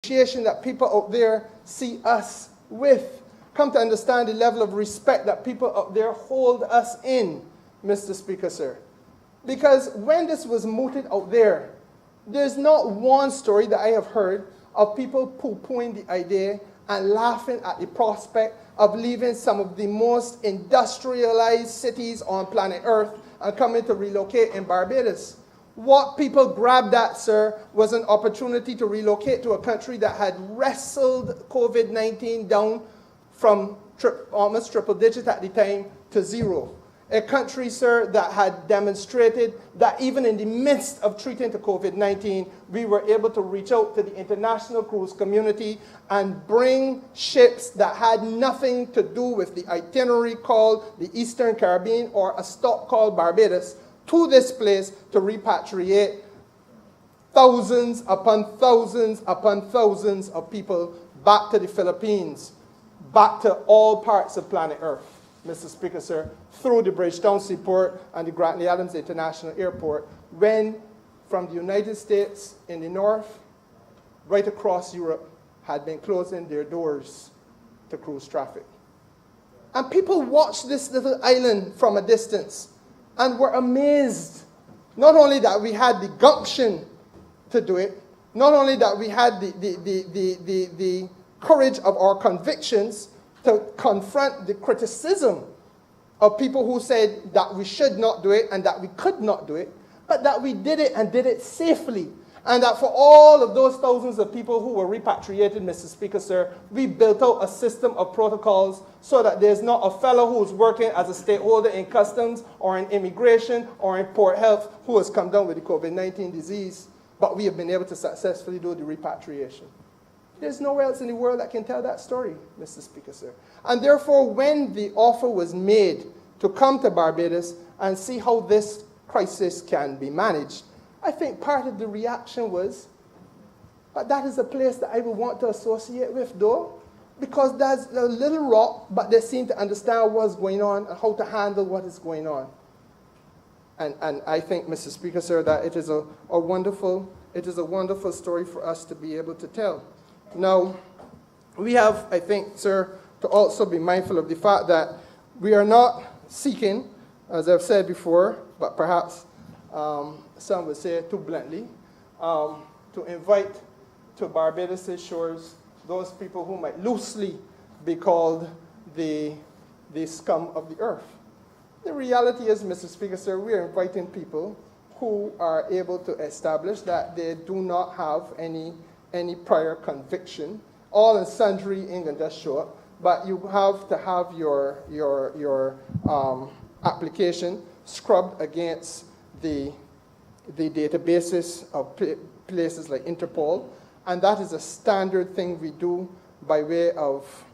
appreciation that people out there see us with. Come to understand the level of respect that people out there hold us in, Mr. Speaker, sir. Because when this was mooted out there, there's not one story that I have heard of people poo-pooing the idea and laughing at the prospect of leaving some of the most industrialized cities on planet Earth and coming to relocate in Barbados. What people grabbed at, sir, was an opportunity to relocate to a country that had wrestled COVID-19 down from almost triple digit at the time to zero. A country, sir, that had demonstrated that even in the midst of treating to COVID-19, we were able to reach out to the international cruise community and bring ships that had nothing to do with the itinerary called the Eastern Caribbean or a stop called Barbados to this place to repatriate thousands upon thousands upon thousands of people back to the Philippines, back to all parts of planet Earth, Mr. Speaker, sir, through the Bridgetown Seaport and the Grantley Adams International Airport, when from the United States in the north, right across Europe, had been closing their doors to cruise traffic. And people watched this little island from a distance and were amazed, not only that we had the gumption to do it, not only that we had the courage of our convictions to confront the criticism of people who said that we should not do it and that we could not do it, but that we did it and did it safely. And that for all of those thousands of people who were repatriated, Mr. Speaker, sir, we built out a system of protocols so that there's not a fellow who's working as a stakeholder in customs or in immigration or in port health who has come down with the COVID-19 disease, but we have been able to successfully do the repatriation. There's nowhere else in the world that can tell that story, Mr. Speaker, sir. And therefore, when the offer was made to come to Barbados and see how this crisis can be managed, I think part of the reaction was, but that is a place that I would want to associate with, though, because there's a little rock, but they seem to understand what's going on and how to handle what is going on. And I think, Mr. Speaker, sir, that it is a wonderful story for us to be able to tell. Now, we have, I think, sir, to also be mindful of the fact that we are not seeking, as I've said before, but perhaps some would say too bluntly, to invite to Barbados' shores those people who might loosely be called the scum of the earth. The reality is, Mr. Speaker, sir, we are inviting people who are able to establish that they do not have any prior conviction. All and sundry ain't gonna just show up, but you have to have your application scrubbed against the databases of places like Interpol, and that is a standard thing we do by way of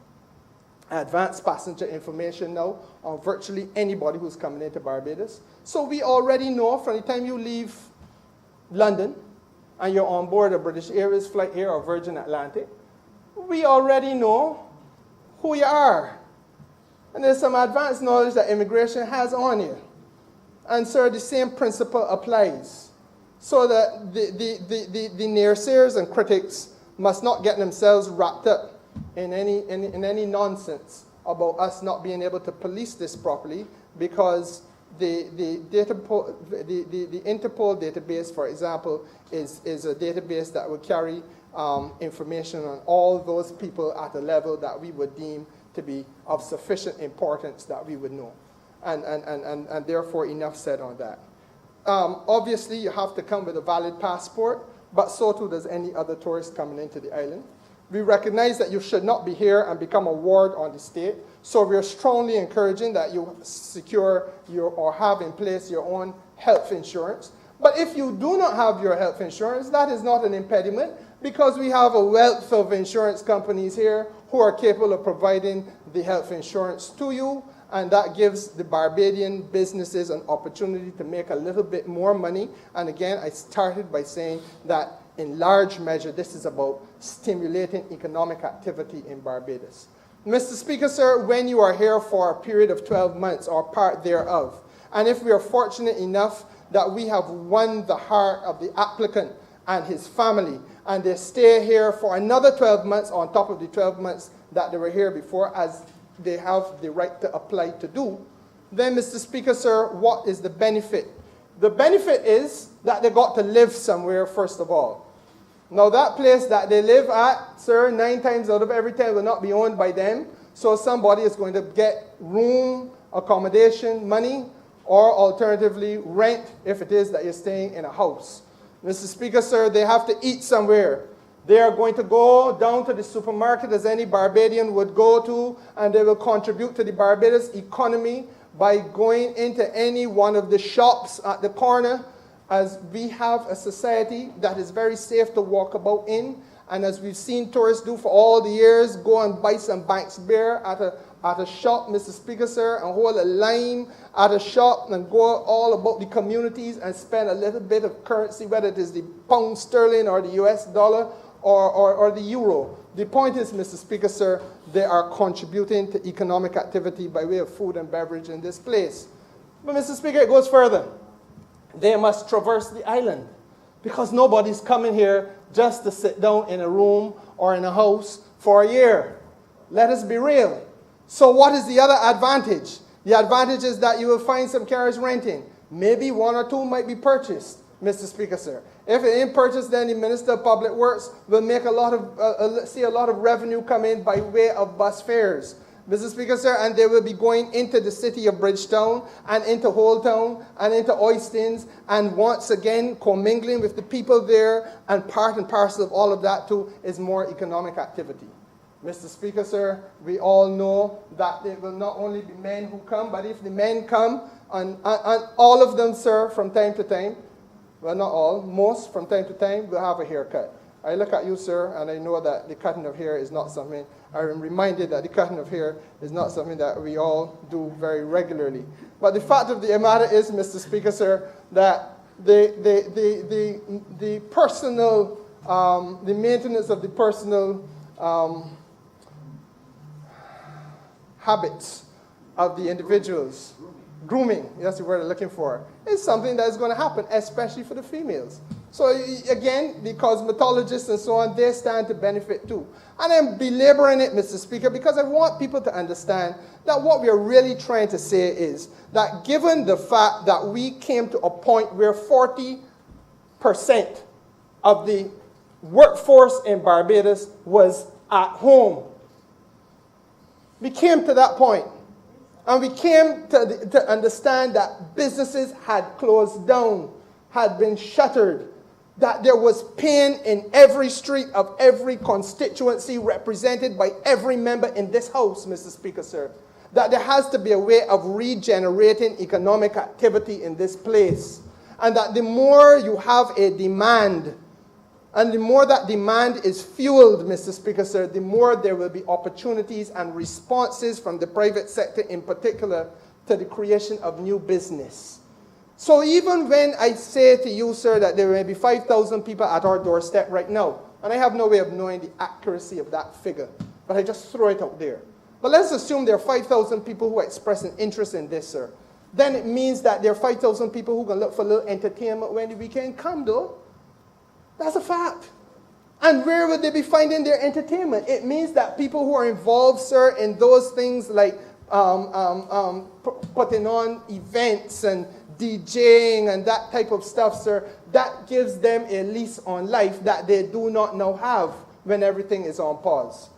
advanced passenger information now on virtually anybody who's coming into Barbados. So we already know from the time you leave London and you're on board a British Airways flight here or Virgin Atlantic, we already know who you are. And there's some advanced knowledge that immigration has on you. And sir, the same principle applies. So that the naysayers and critics must not get themselves wrapped up in any nonsense about us not being able to police this properly, because the Interpol database, for example, is a database that will carry information on all those people at a level that we would deem to be of sufficient importance that we would know. And therefore, enough said on that. Obviously, you have to come with a valid passport, but so too does any other tourist coming into the island. We recognize that you should not be here and become a ward on the state, so we are strongly encouraging that you secure or have in place your own health insurance. But if you do not have your health insurance, that is not an impediment, because we have a wealth of insurance companies here who are capable of providing the health insurance to you, and that gives the Barbadian businesses an opportunity to make a little bit more money. And again, I started by saying that in large measure, this is about stimulating economic activity in Barbados. Mr. Speaker, sir, when you are here for a period of 12 months or part thereof, and if we are fortunate enough that we have won the heart of the applicant and his family, and they stay here for another 12 months on top of the 12 months that they were here before, as they have the right to apply to do, then, Mr. Speaker, sir, what is the benefit? The benefit is that they got to live somewhere, first of all. Now, that place that they live at, sir, 9 times out of every 10 will not be owned by them. So somebody is going to get room, accommodation, money, or alternatively, rent if it is that you're staying in a house. Mr. Speaker, sir, they have to eat somewhere. They are going to go down to the supermarket as any Barbadian would go to, and they will contribute to the Barbados economy by going into any one of the shops at the corner, as we have a society that is very safe to walk about in. And as we've seen tourists do for all the years, go and buy some Banks beer at a shop, Mr. Speaker, sir, and hold a line at a shop and go all about the communities and spend a little bit of currency, whether it is the pound sterling or the US dollar or the euro. The point is, Mr. Speaker, sir, they are contributing to economic activity by way of food and beverage in this place. But, Mr. Speaker, it goes further. They must traverse the island, because nobody's coming here just to sit down in a room or in a house for a year. Let us be real. So what is the other advantage? The advantage is that you will find some carriers renting. Maybe 1 or 2 might be purchased, Mr. Speaker, sir. If it ain't purchased, then the Minister of Public Works will make a lot of revenue come in by way of bus fares, Mr. Speaker, sir, and they will be going into the city of Bridgetown and into Holetown and into Oistins, and once again commingling with the people there, and part and parcel of all of that too is more economic activity. Mr. Speaker, sir, we all know that it will not only be men who come, but if the men come, and all of them, sir, from time to time, well, not all, most from time to time, will have a haircut. I look at you, sir, and I know that the cutting of hair is not something, I'm reminded that the cutting of hair is not something that we all do very regularly. But the fact of the matter is, Mr. Speaker, sir, that the personal, the maintenance of the personal habits of the individuals, grooming, that's the word I'm looking for, is something that is going to happen, especially for the females. So again, the cosmetologists and so on, they stand to benefit too. And I'm belaboring it, Mr. Speaker, because I want people to understand that what we are really trying to say is that given the fact that we came to a point where 40% of the workforce in Barbados was at home, we came to that point. And we came to understand that businesses had closed down, had been shuttered, that there was pain in every street of every constituency represented by every member in this House, Mr. Speaker, sir. That there has to be a way of regenerating economic activity in this place. And that the more you have a demand, and the more that demand is fueled, Mr. Speaker, sir, the more there will be opportunities and responses from the private sector in particular to the creation of new business. So even when I say to you, sir, that there may be 5,000 people at our doorstep right now, and I have no way of knowing the accuracy of that figure, but I just throw it out there. But let's assume there are 5,000 people who express an interest in this, sir. Then it means that there are 5,000 people who can look for a little entertainment when the weekend comes, though. That's a fact. And where would they be finding their entertainment? It means that people who are involved, sir, in those things like putting on events and DJing and that type of stuff, sir, that gives them a lease on life that they do not now have when everything is on pause.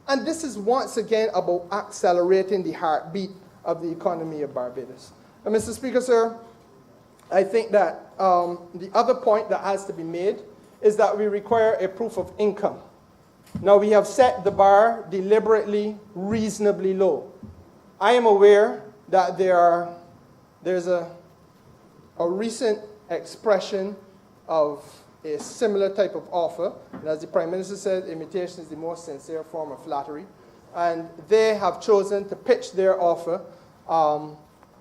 And this is once again about accelerating the heartbeat of the economy of Barbados. And Mr. Speaker, sir, I think that the other point that has to be made is that we require a proof of income. Now, we have set the bar deliberately reasonably low. I am aware that there's a recent expression of a similar type of offer. And as the Prime Minister said, imitation is the most sincere form of flattery. And they have chosen to pitch their offer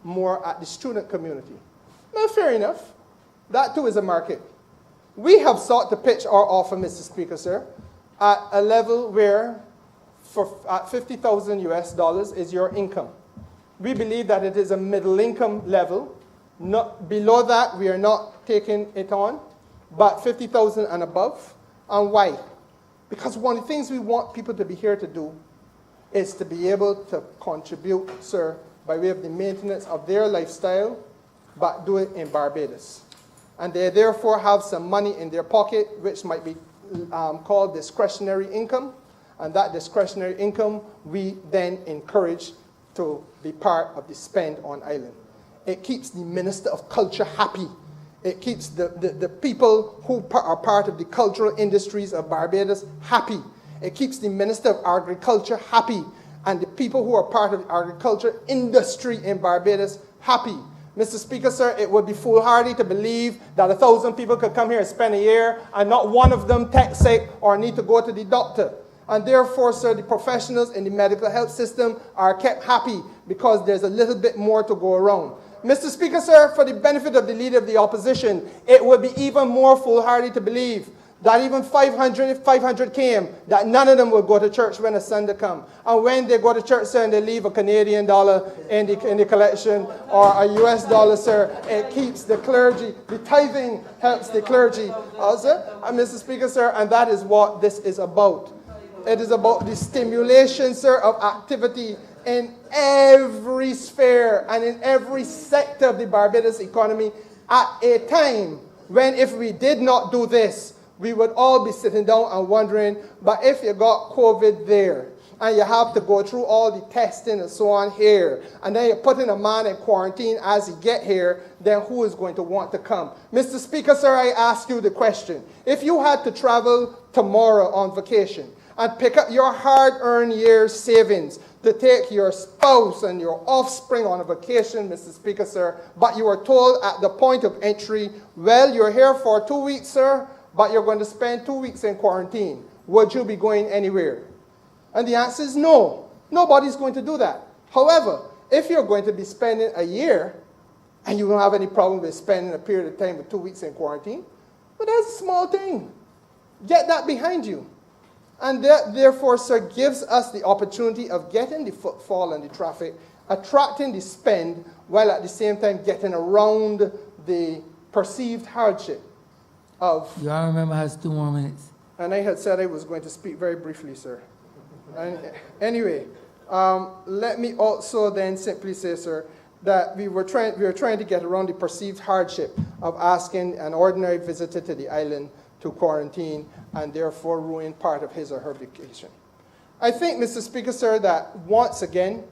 more at the student community. Well, fair enough. That too is a market. We have sought to pitch our offer, Mr. Speaker, sir, at a level where at 50,000 US dollars is your income. We believe that it is a middle income level. Not below that, we are not taking it on, but 50,000 and above And why? Because one of the things we want people to be here to do is to be able to contribute, sir, by way of the maintenance of their lifestyle, but do it in Barbados. And they therefore have some money in their pocket, which might be called discretionary income. And that discretionary income, we then encourage to be part of the spend on island. It keeps the Minister of Culture happy. It keeps the people who are part of the cultural industries of Barbados happy. It keeps the Minister of Agriculture happy. And the people who are part of the agriculture industry in Barbados happy. Mr. Speaker, sir, it would be foolhardy to believe that 1,000 people could come here and spend a year and not one of them tech sick or need to go to the doctor. And therefore, sir, the professionals in the medical health system are kept happy because there's a little bit more to go around. Mr. Speaker, sir, for the benefit of the leader of the opposition, it would be even more foolhardy to believe that even 500 came, that none of them would go to church when a Sunday come. And when they go to church, sir, and they leave a Canadian dollar in the collection or a US dollar, sir, it keeps the clergy. The tithing helps the clergy. Sir, and Mr. Speaker, sir, and that is what this is about. It is about the stimulation, sir, of activity in every sphere and in every sector of the Barbados economy at a time when, if we did not do this, we would all be sitting down and wondering, but if you got COVID there, and you have to go through all the testing and so on here, and then you're putting a man in quarantine as he get here, then who is going to want to come? Mr. Speaker, sir, I ask you the question. If you had to travel tomorrow on vacation and pick up your hard-earned year's savings to take your spouse and your offspring on a vacation, Mr. Speaker, sir, but you are told at the point of entry, well, you're here for 2 weeks, sir, but you're going to spend 2 weeks in quarantine. Would you be going anywhere? And the answer is no. Nobody's going to do that. However, if you're going to be spending a year and you don't have any problem with spending a period of time with 2 weeks in quarantine, but that's a small thing. Get that behind you. And that, therefore, sir, gives us the opportunity of getting the footfall and the traffic, attracting the spend, while at the same time getting around the perceived hardship of... Y'all remember has 2 more minutes. And I had said I was going to speak very briefly, sir. And anyway, let me also then simply say, sir, that we were trying to get around the perceived hardship of asking an ordinary visitor to the island to quarantine and therefore ruin part of his or her vacation. I think, Mr. Speaker, sir, that once again,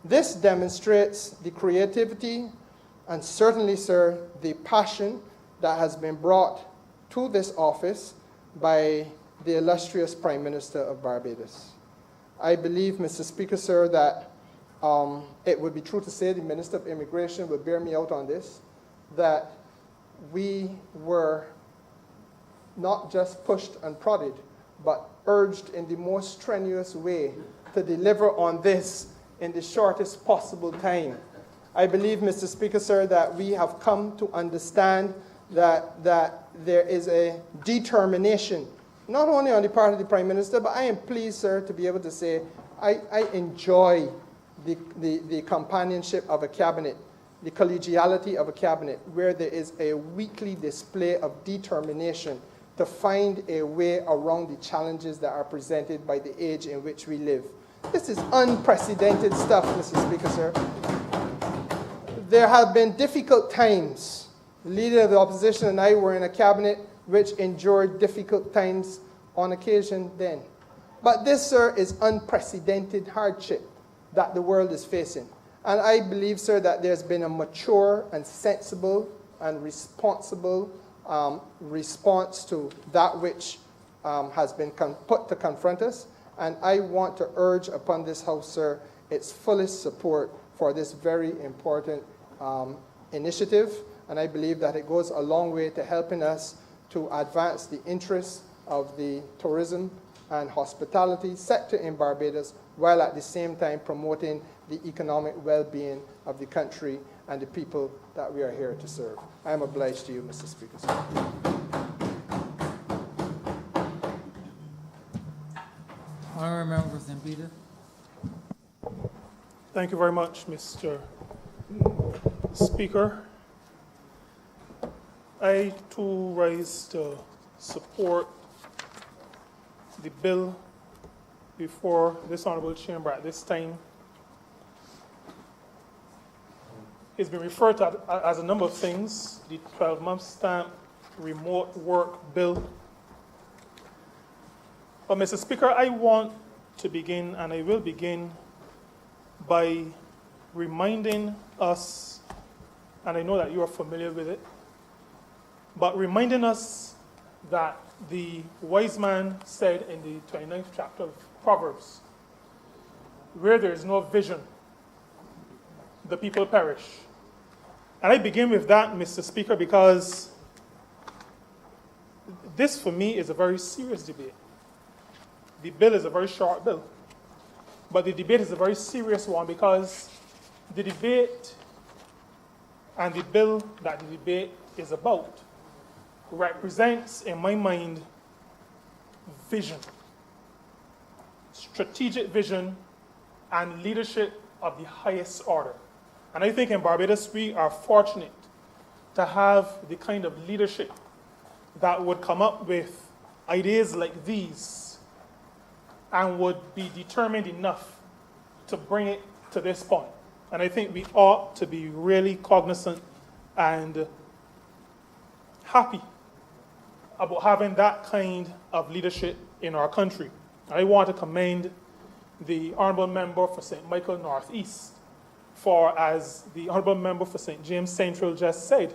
this demonstrates the creativity and certainly, sir, the passion that has been brought to this office by the illustrious Prime Minister of Barbados. I believe, Mr. Speaker, sir, that it would be true to say the Minister of Immigration would bear me out on this, that we were not just pushed and prodded, but urged in the most strenuous way to deliver on this in the shortest possible time. I believe, Mr. Speaker, sir, that we have come to understand that there is a determination, not only on the part of the Prime Minister, but I am pleased, sir, to be able to say I enjoy the companionship of a cabinet, the collegiality of a cabinet, where there is a weekly display of determination to find a way around the challenges that are presented by the age in which we live. This is unprecedented stuff, Mr. Speaker, sir. There have been difficult times. The leader of the opposition and I were in a cabinet which endured difficult times on occasion then. But this, sir, is unprecedented hardship that the world is facing. And I believe, sir, that there's been a mature and sensible and responsible response to that which has been put to confront us. And I want to urge upon this House, sir, its fullest support for this very important initiative. And I believe that it goes a long way to helping us to advance the interests of the tourism and hospitality sector in Barbados, while at the same time promoting the economic well-being of the country and the people that we are here to serve. I am obliged to you, Mr. Speaker. Honourable Member for St. Peter. Thank you very much, Mr. Speaker. I too rise to support the bill before this honorable chamber at this time has been referred to as a number of things: the 12-month stamp, remote work bill. But Mr. Speaker, I want to begin, and I will begin, by reminding us, and I know that you are familiar with it, but reminding us that the wise man said in the 29th chapter of Proverbs, where there is no vision, the people perish. And I begin with that, Mr. Speaker, because this for me is a very serious debate. The bill is a very short bill, but the debate is a very serious one, because the debate and the bill that the debate is about represents, in my mind, vision, strategic vision, and leadership of the highest order. And I think in Barbados we are fortunate to have the kind of leadership that would come up with ideas like these and would be determined enough to bring it to this point. And I think we ought to be really cognizant and happy about having that kind of leadership in our country. I want to commend the Honourable Member for St. Michael Northeast for, as the Honourable Member for St. James Central just said,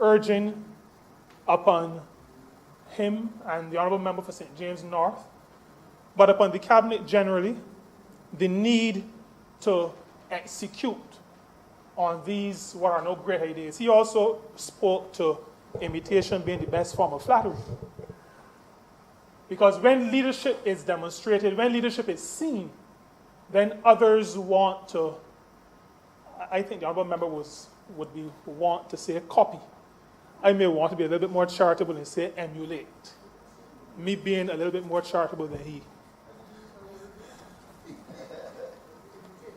urging upon him and the Honourable Member for St. James North, but upon the Cabinet generally, the need to execute on these what are no great ideas. He also spoke to imitation being the best form of flattery. Because when leadership is demonstrated, when leadership is seen, then others want to, I think the Honourable Member would want to say copy. I may want to be a little bit more charitable and say emulate. Me being a little bit more charitable than he.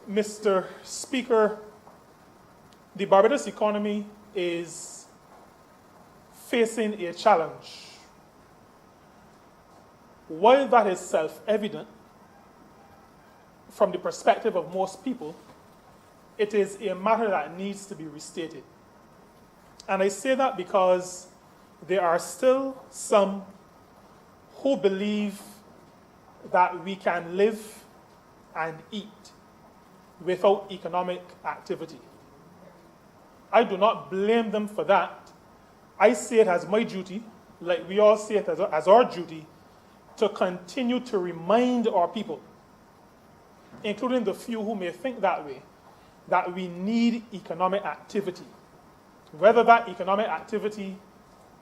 Mr. Speaker, the Barbados economy is facing a challenge. While that is self-evident from the perspective of most people, it is a matter that needs to be restated. And I say that because there are still some who believe that we can live and eat without economic activity. I do not blame them for that. I see it as my duty, like we all see it as our duty, to continue to remind our people, including the few who may think that way, that we need economic activity. Whether that economic activity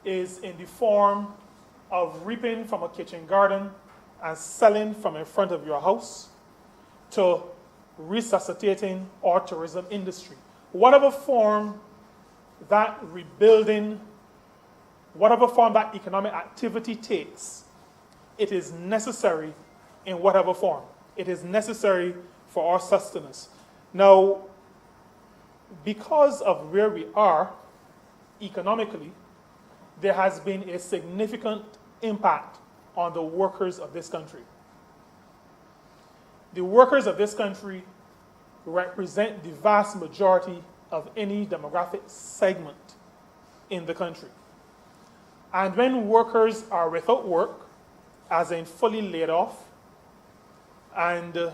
is in the form of reaping from a kitchen garden and selling from in front of your house, to resuscitating our tourism industry. Whatever form that rebuilding, whatever form that economic activity takes, it is necessary in whatever form. It is necessary for our sustenance. Now, because of where we are economically, there has been a significant impact on the workers of this country. The workers of this country represent the vast majority of any demographic segment in the country. And when workers are without work, as in fully laid off, and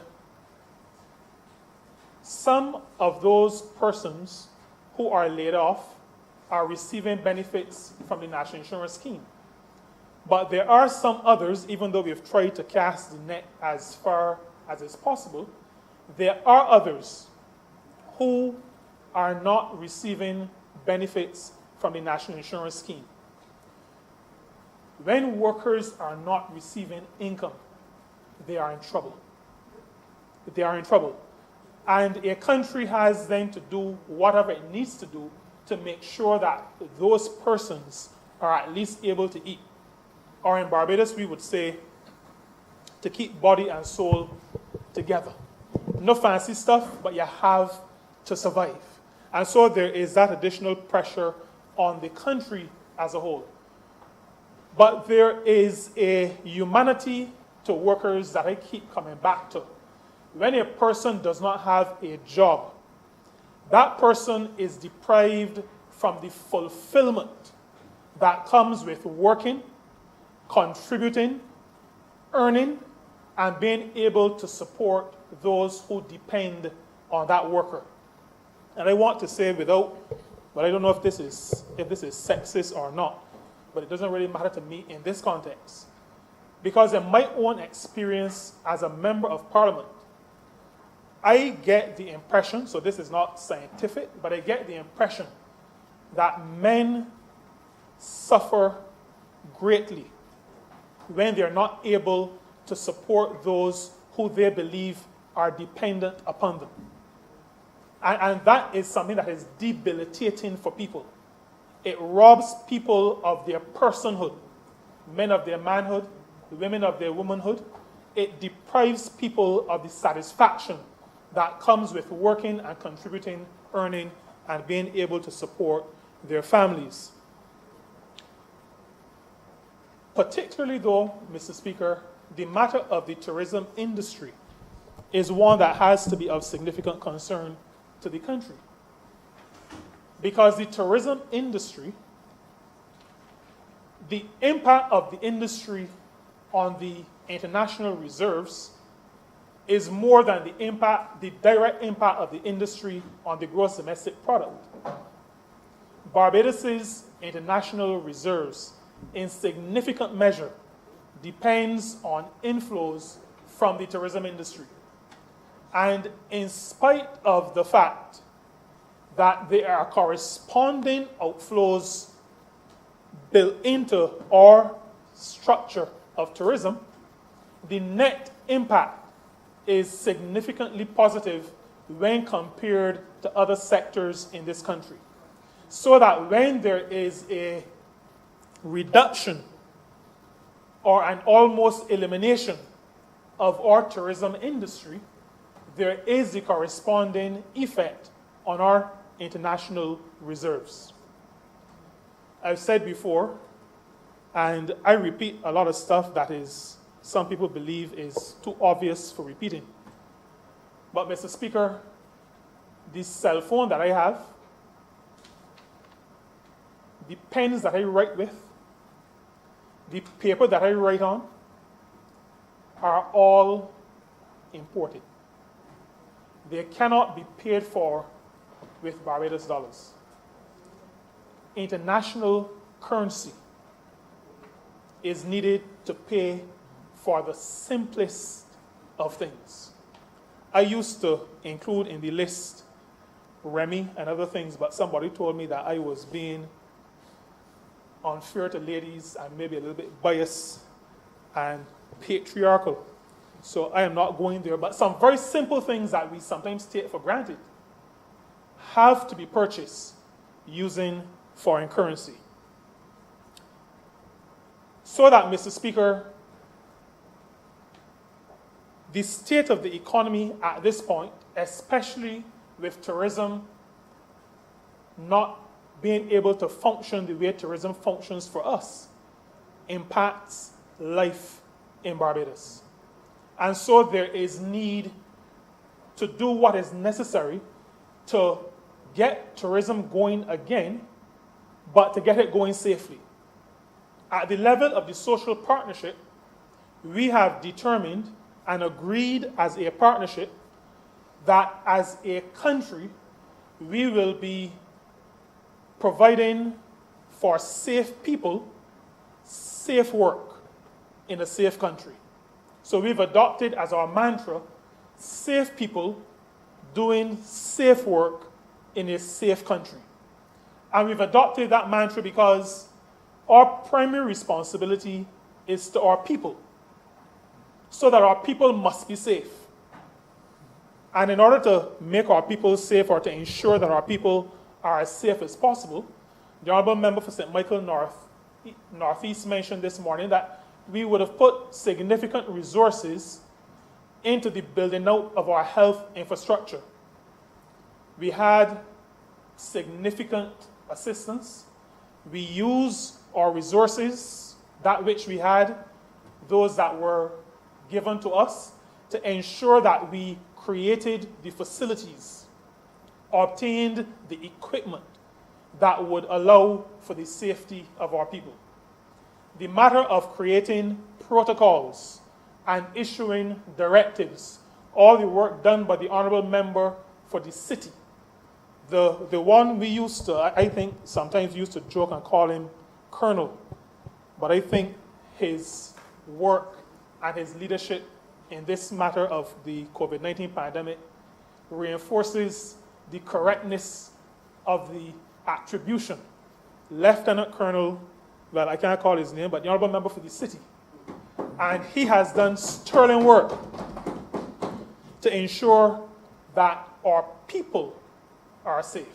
some of those persons who are laid off are receiving benefits from the National Insurance Scheme. But there are some others, even though we've tried to cast the net as far as is possible, there are others who are not receiving benefits from the National Insurance Scheme. When workers are not receiving income, they are in trouble. They are in trouble. And a country has then to do whatever it needs to do to make sure that those persons are at least able to eat. Or in Barbados, we would say, to keep body and soul together. No fancy stuff, but you have to survive. And so there is that additional pressure on the country as a whole. But there is a humanity to workers that I keep coming back to. When a person does not have a job, that person is deprived from the fulfillment that comes with working, contributing, earning, and being able to support those who depend on that worker. And I want to say but I don't know if this is sexist or not, but it doesn't really matter to me in this context. Because in my own experience as a member of parliament, I get the impression, so this is not scientific, but I get the impression that men suffer greatly when they're not able to support those who they believe are dependent upon them. And that is something that is debilitating for people. It robs people of their personhood, men of their manhood, women of their womanhood. It deprives people of the satisfaction that comes with working and contributing, earning, and being able to support their families. Particularly though, Mr. Speaker, the matter of the tourism industry is one that has to be of significant concern to the country. Because the tourism industry, the impact of the industry on the international reserves is more than the direct impact of the industry on the gross domestic product. Barbados's international reserves, in significant measure, depends on inflows from the tourism industry. And in spite of the fact that there are corresponding outflows built into our structure of tourism, the net impact is significantly positive when compared to other sectors in this country. So that when there is a reduction or an almost elimination of our tourism industry, there is the corresponding effect on our international reserves. I've said before, and I repeat a lot of stuff that is some people believe is too obvious for repeating. But Mr. Speaker, the cell phone that I have, the pens that I write with, the paper that I write on, are all imported. They cannot be paid for with Barbados dollars. International currency is needed to pay for the simplest of things. I used to include in the list Remy and other things, but somebody told me that I was being unfair to ladies and maybe a little bit biased and patriarchal. So I am not going there, but some very simple things that we sometimes take for granted have to be purchased using foreign currency. So that, Mr. Speaker, the state of the economy at this point, especially with tourism not being able to function the way tourism functions for us, impacts life in Barbados. And so there is need to do what is necessary to get tourism going again, but to get it going safely. At the level of the social partnership, we have determined and agreed as a partnership that as a country, we will be providing for safe people, safe work in a safe country. So we've adopted as our mantra, safe people doing safe work in a safe country. And we've adopted that mantra because our primary responsibility is to our people, so that our people must be safe. And in order to make our people safe, or to ensure that our people are as safe as possible, the Honourable Member for St. Michael Northeast mentioned this morning that we would have put significant resources into the building out of our health infrastructure. We had significant assistance. We used our resources, that which we had, those that were given to us to ensure that we created the facilities, obtained the equipment that would allow for the safety of our people. The matter of creating protocols and issuing directives, all the work done by the honorable member for the city, the one we used to, I think sometimes used to joke and call him Colonel, but I think his work and his leadership in this matter of the COVID-19 pandemic reinforces the correctness of the attribution. Lieutenant Colonel, well, I can't call his name, but the honorable member for the city. And he has done sterling work to ensure that our people are safe.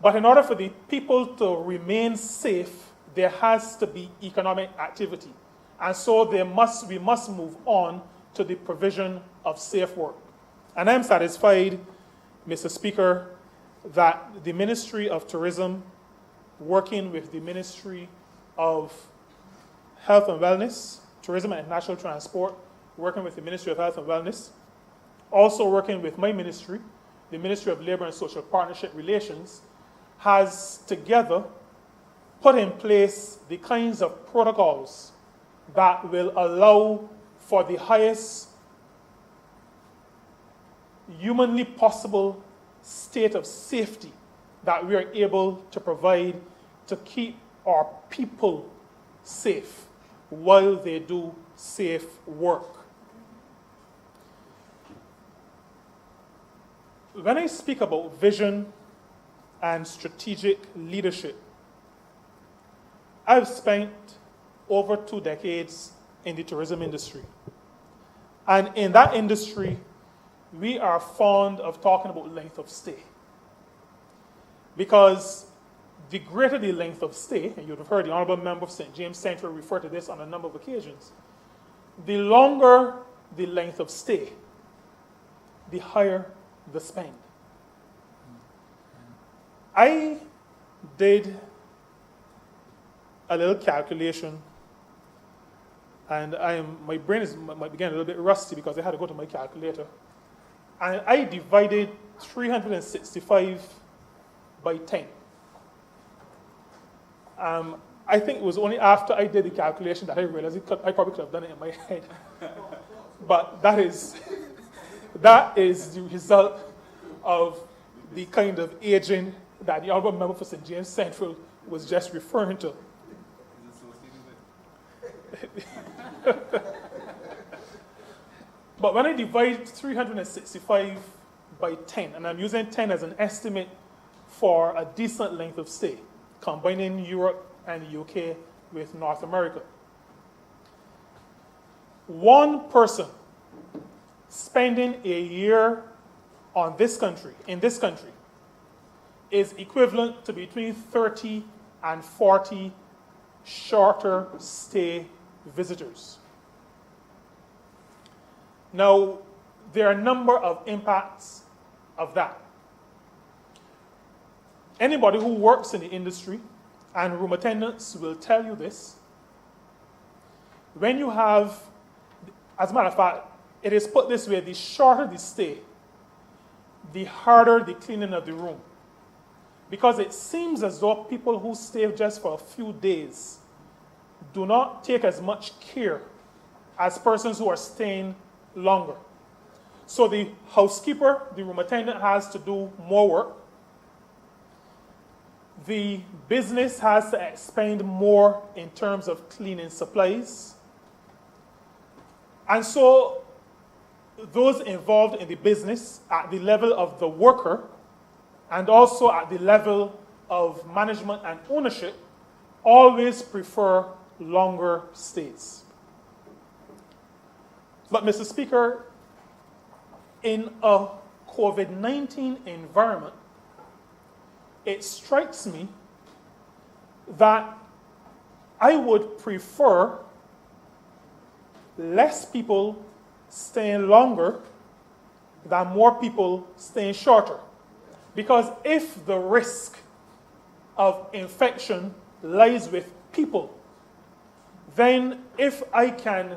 But in order for the people to remain safe, there has to be economic activity. And so we must move on to the provision of safe work. And I'm satisfied, Mr. Speaker, that the Ministry of Tourism, working with the Ministry of Health and Wellness, Tourism and National Transport, working with the Ministry of Health and Wellness, also working with my ministry, the Ministry of Labor and Social Partnership Relations, has together put in place the kinds of protocols that will allow for the highest humanly possible state of safety that we are able to provide to keep our people safe while they do safe work. When I speak about vision and strategic leadership, I've spent over 2 decades in the tourism industry. And in that industry, we are fond of talking about length of stay. Because the greater the length of stay, and you'd have heard the Honorable Member of St. James Central refer to this on a number of occasions, the longer the length of stay, the higher the spend. I did a little calculation, and my brain might begin a little bit rusty because I had to go to my calculator. And I divided 365 by 10. I think it was only after I did the calculation that I realized I probably could have done it in my head. But that is the result of the kind of aging that the honorable member for St. James Central was just referring to. But when I divide 365 by 10, and I'm using 10 as an estimate for a decent length of stay, combining Europe and the UK with North America, one person spending a year in this country, is equivalent to between 30 and 40 shorter stay visitors. Now, there are a number of impacts of that. Anybody who works in the industry, and room attendants will tell you this, when you have, as a matter of fact, it is put this way, the shorter the stay, the harder the cleaning of the room. Because it seems as though people who stay just for a few days do not take as much care as persons who are staying longer. So the housekeeper, the room attendant, has to do more work. The business has to expend more in terms of cleaning supplies. And so those involved in the business at the level of the worker and also at the level of management and ownership always prefer longer stays. But Mr. Speaker, in a COVID-19 environment, it strikes me that I would prefer less people staying longer than more people staying shorter. Because if the risk of infection lies with people, then if I can